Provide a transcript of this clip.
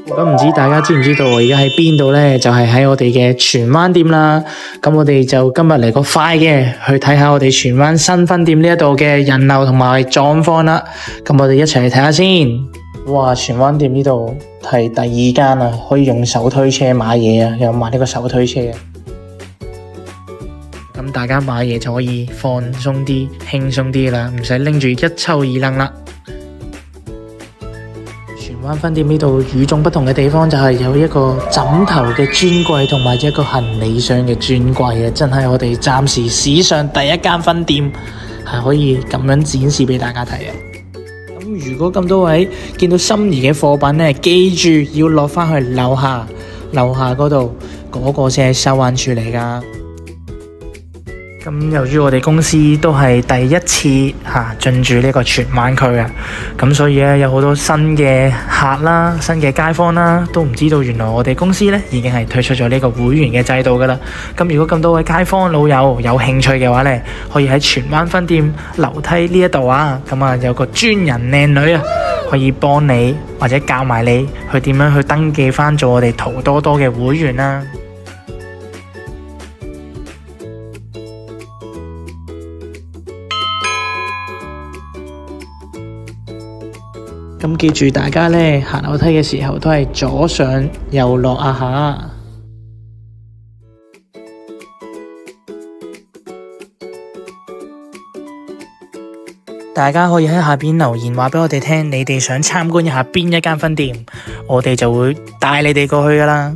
咁唔知大家知唔知道我而家喺邊度呢？就係喺我哋嘅荃灣店啦。咁我哋就今日嚟個快嘅，去睇下我哋荃灣新分店呢一度嘅人流同埋狀況啦。咁我哋一齊嚟睇下先。哇！荃灣店呢度係第二間啊，可以用手推車買嘢啊，有買呢個手推車啊。咁大家買嘢就可以放鬆啲、輕鬆啲啦，唔使拎住一抽二掕啦。荃灣分店呢度與眾不同嘅地方就係有一個枕頭嘅專櫃同埋一個行李箱嘅專櫃啊！真係我哋暫時史上第一間分店係可以咁樣展示俾大家睇啊！咁如果咁多位見到心儀嘅貨品呢，記住要落返去樓下嗰度嗰個先係收銀處嚟㗎。咁由於我哋公司都係第一次進駐呢個荃灣區啊，咁所以咧有好多新嘅客啦、新嘅街坊啦，都唔知道原來我哋公司咧已經係推出咗呢個會員嘅制度噶啦。咁如果咁多位街坊老友有興趣嘅話咧，可以喺荃灣分店樓梯呢一度啊，咁啊有個專人靚女啊，可以幫你或者教埋你去點樣去登記翻做我哋淘多多嘅會員啦。咁記住大家呢，行樓梯嘅時候都係左上右落啊吓！大家可以喺下邊留言話俾我哋聽，你哋想參觀一下邊一間分店，我哋就會帶你哋過去噶啦。